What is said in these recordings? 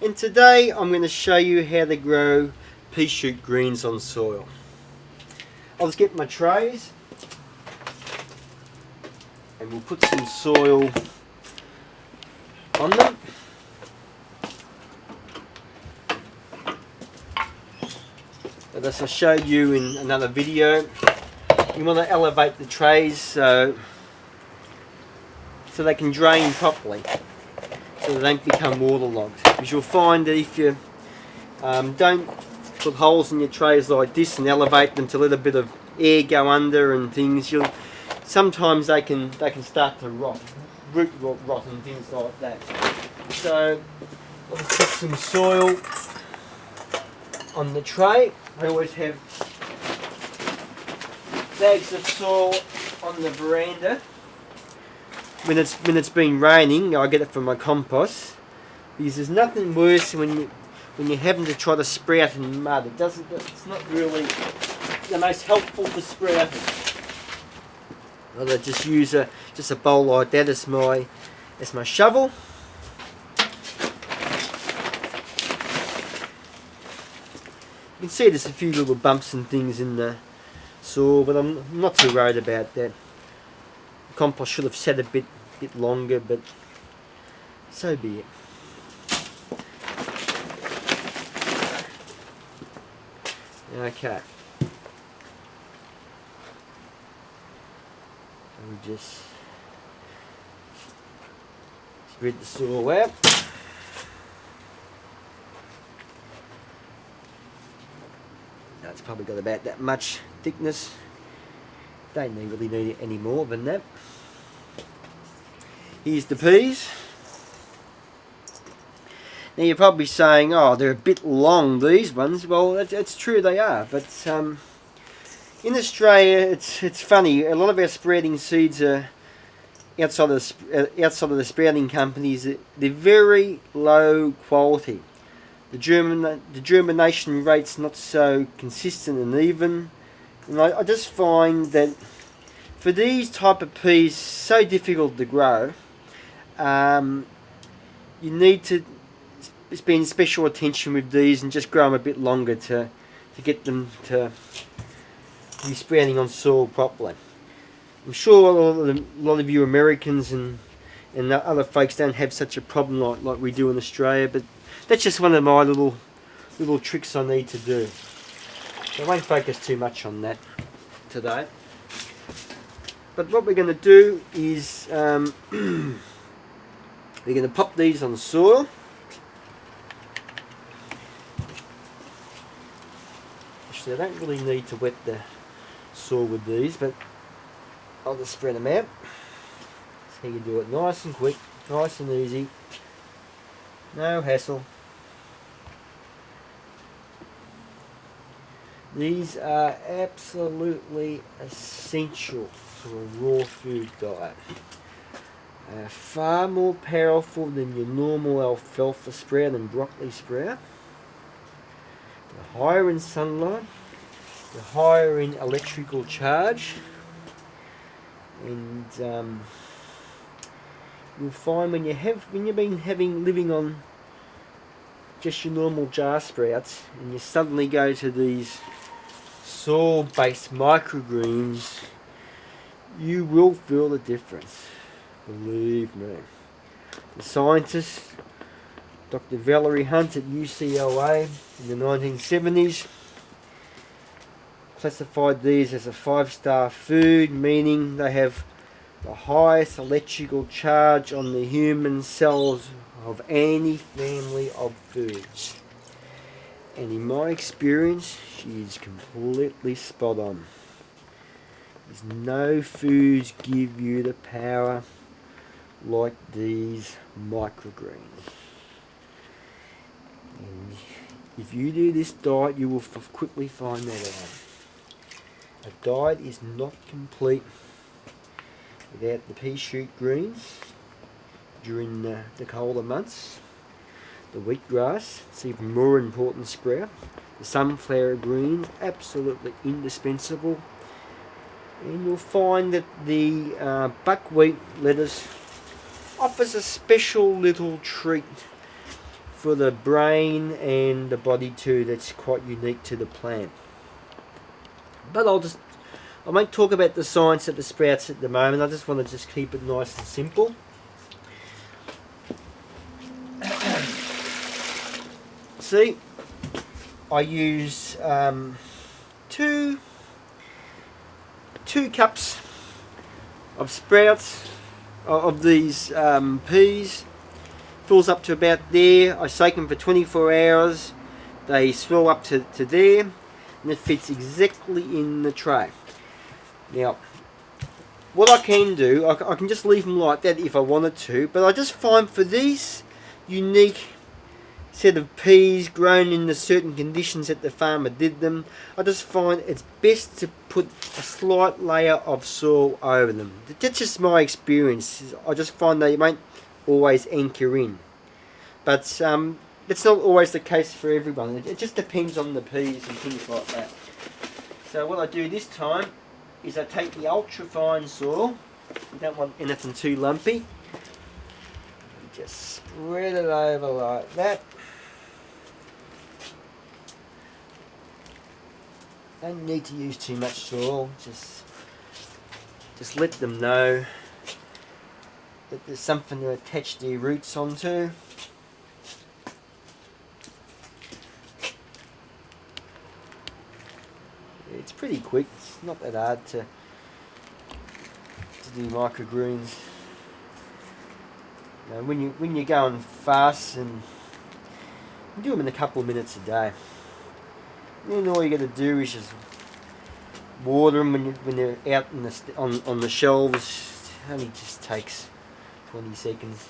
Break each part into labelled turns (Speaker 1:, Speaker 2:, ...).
Speaker 1: And today I'm going to show you how to grow pea shoot greens on soil. I'll just get my trays and we'll put some soil on them. But as I showed you in another video, you want to elevate the trays so they can drain properly, so they don't become waterlogged. Because you'll find that if you don't put holes in your trays like this and elevate them to let a bit of air go under and things, sometimes they can start to rot, root rot and things like that. So let's put some soil on the tray. I always have bags of soil on the veranda. When it's been raining, I get it from my compost, because there's nothing worse when you're having to try to sprout in mud. It's not really the most helpful for sprouting. I just use a bowl like that as my shovel. You can see there's a few little bumps and things in the soil, but I'm not too worried about that. The compost should have sat a bit longer, but so be it. Okay. We just spread the soil out. Now it's probably got about that much thickness. Don't really need it any more than that. Here's the peas. Now you're probably saying, oh, they're a bit long, these ones. Well, it's true they are, but in Australia it's funny. A lot of our sprouting seeds are outside of the sprouting companies. They're very low quality. The germination rate's not so consistent and even. And I just find that for these type of peas, so difficult to grow, you need to spend special attention with these and just grow them a bit longer to get them to be sprouting on soil properly. I'm sure a lot of you Americans and other folks don't have such a problem like we do in Australia, but that's just one of my little tricks I need to do. So I won't focus too much on that today. But what we're going to do is we're going to pop these on the soil. Actually, I don't really need to wet the soil with these, but I'll just spread them out. So you do it nice and quick, nice and easy, no hassle. These are absolutely essential to a raw food diet. Far more powerful than your normal alfalfa sprout and broccoli sprout. They're higher in sunlight, they're higher in electrical charge, and you'll find when you've been living on just your normal jar sprouts and you suddenly go to these soil-based microgreens, you will feel the difference. Believe me. The scientist, Dr. Valerie Hunt at UCLA in the 1970s, classified these as a 5-star food, meaning they have the highest electrical charge on the human cells of any family of foods. And in my experience, she is completely spot on. There's no foods give you the power like these microgreens. And if you do this diet, you will quickly find that out. A diet is not complete without the pea shoot greens during the colder months. The wheatgrass, it's even more important sprout. The sunflower greens, absolutely indispensable. And you'll find that the buckwheat lettuce offers a special little treat for the brain and the body too. That's quite unique to the plant. But I won't talk about the science of the sprouts at the moment. I just want to just keep it nice and simple. See, I use 2 cups of sprouts of these peas. Fills up to about there. I soak them for 24 hours. They swell up to there, and it fits exactly in the tray. Now, what I can do, I can just leave them like that if I wanted to, but I just find for these unique set of peas grown in the certain conditions that the farmer did them, I just find it's best to put a slight layer of soil over them. That's just my experience. I just find they won't always anchor in, but that's not always the case for everyone. It just depends on the peas and things like that. So what I do this time is I take the ultra fine soil. You don't want anything too lumpy. Just spread it over like that. Don't need to use too much soil. Just let them know that there's something to attach their roots onto. It's pretty quick. It's not that hard to do microgreens. You know, when you're going fast, and you do them in a couple of minutes a day. Then all you got to do is just water them when they're out in on the shelves. It only just takes 20 seconds.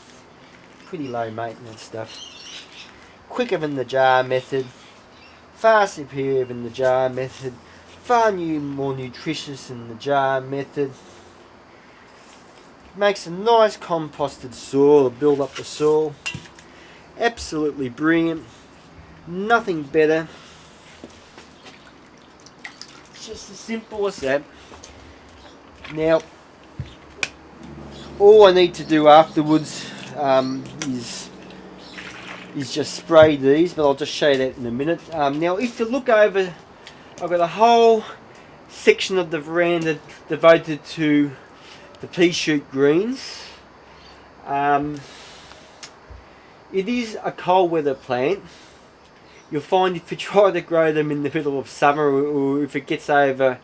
Speaker 1: Pretty low maintenance stuff. Quicker than the jar method. Far superior than the jar method. Far more nutritious than the jar method. Makes a nice composted soil to build up the soil. Absolutely brilliant. Nothing better. It's just as simple as that. Now, all I need to do afterwards is just spray these, but I'll just show you that in a minute. Now, if you look over, I've got a whole section of the veranda devoted to the pea shoot greens. It is a cold weather plant. You'll find if you try to grow them in the middle of summer, or if it gets over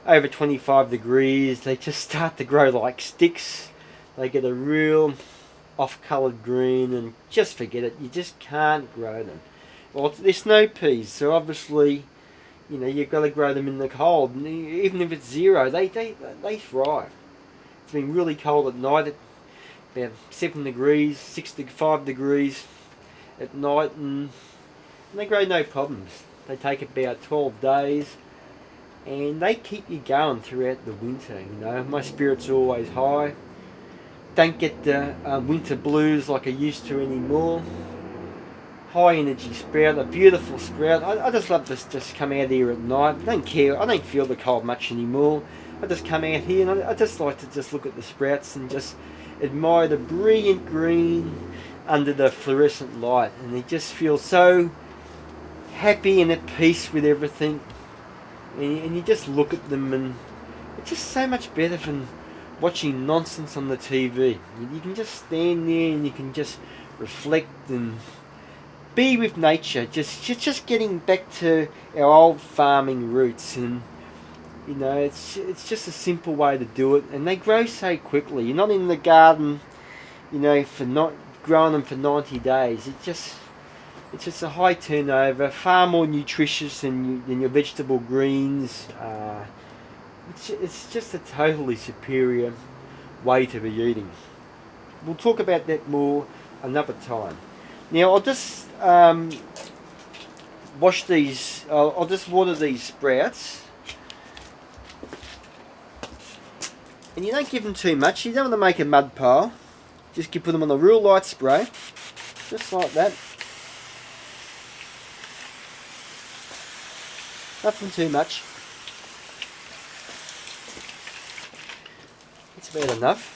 Speaker 1: 25 degrees, they just start to grow like sticks. They get a real off-coloured green, and just forget it. You just can't grow them. Well, they're snow peas, so obviously, you know, you've got to grow them in the cold. And even if it's 0, they thrive. It's been really cold at night, at about 7 degrees, 5 degrees at night, and they grow no problems. They take about 12 days, and they keep you going throughout the winter. You know, my spirits are always high. Don't get the winter blues like I used to anymore. High energy sprout, a beautiful sprout. I just love to just come out here at night. I don't care. I don't feel the cold much anymore. I just come out here, and I just like to just look at the sprouts and just admire the brilliant green under the fluorescent light, and you just feel so happy and at peace with everything, and you just look at them, and it's just so much better than watching nonsense on the TV. You can just stand there and you can just reflect and be with nature, just getting back to our old farming roots. And you know, it's just a simple way to do it, and they grow so quickly. You're not in the garden, you know, for not growing them for 90 days. It's just a high turnover, far more nutritious than your vegetable greens. It's just a totally superior way to be eating. We'll talk about that more another time. Now I'll just wash these. I'll just water these sprouts. And you don't give them too much. You don't want to make a mud pile. Just put them on a real light spray, just like that. Nothing too much. It's about enough.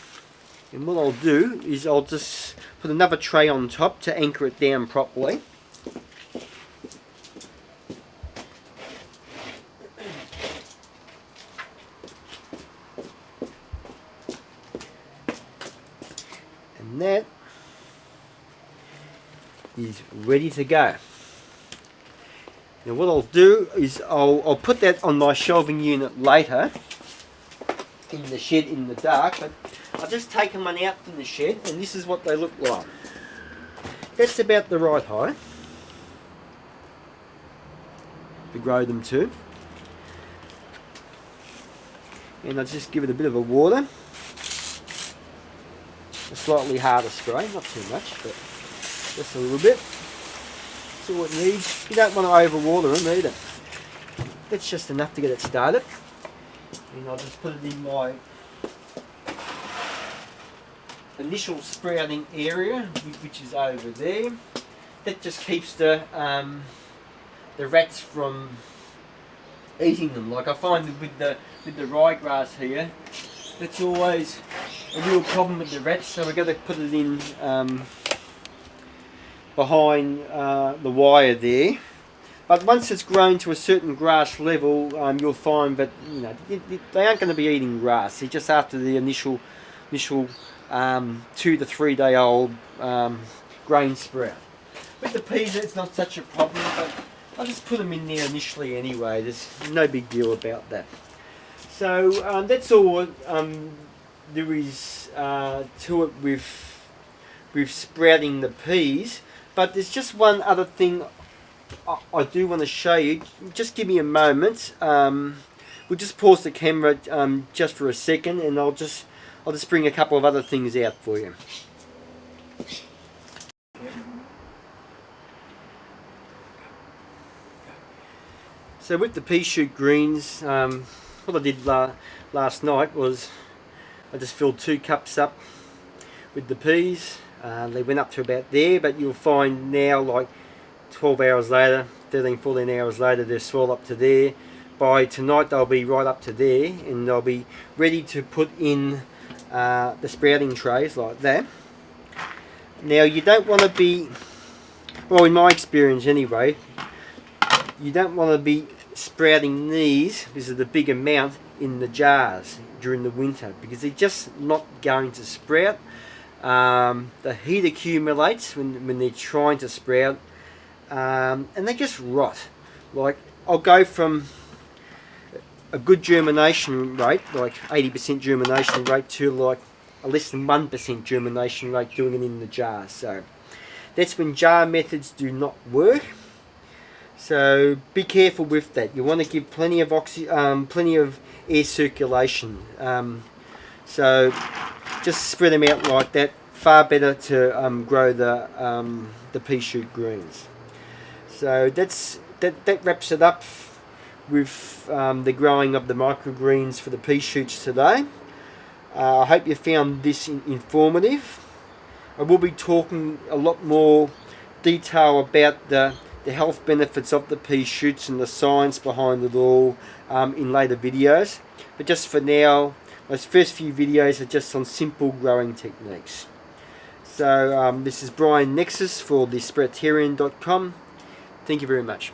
Speaker 1: And what I'll do is I'll just put another tray on top to anchor it down properly. And that is ready to go. Now what I'll do is I'll put that on my shelving unit later in the shed in the dark, but I've just taken one out from the shed and this is what they look like. That's about the right height to grow them to. And I'll just give it a bit of a water. A slightly harder spray, not too much, but just a little bit. That's all it needs. You don't want to overwater them either. That's just enough to get it started. And I'll just put it in my initial sprouting area, which is over there. That just keeps the rats from eating them. Like I find with the ryegrass here, that's always a real problem with the rats. So we've got to put it in behind the wire there. But once it's grown to a certain grass level, you'll find that they aren't going to be eating grass. They're just after the initial 2 to 3 day old grain sprout. With the peas, it's not such a problem, but I'll just put them in there initially anyway. There's no big deal about that. So that's all there is to it with sprouting the peas. But there's just one other thing I do want to show you. Just give me a moment. We'll just pause the camera just for a second, and I'll just bring a couple of other things out for you. So with the pea shoot greens, what I did last night was I just filled 2 cups up with the peas. They went up to about there, but you'll find now, like 12 hours later, 13, 14 hours later, they're swelled up to there. By tonight they'll be right up to there, and they'll be ready to put in the sprouting trays like that. Now you don't want to be, well, in my experience anyway, you don't want to be sprouting these, this is the big amount, in the jars during the winter, because they're just not going to sprout. The heat accumulates when they're trying to sprout, and they just rot. Like, I'll go from a good germination rate, like 80% germination rate, to like a less than 1% germination rate doing it in the jar. So that's when jar methods do not work. So be careful with that. You want to give plenty of air circulation. So just spread them out like that. Far better to grow the pea shoot greens. So that wraps it up with the growing of the microgreens for the pea shoots today. I hope you found this informative. I will be talking a lot more detail about the health benefits of the pea shoots and the science behind it all in later videos. But just for now, those first few videos are just on simple growing techniques. So this is Brian Nexus for the Sproutarian.com. Thank you very much.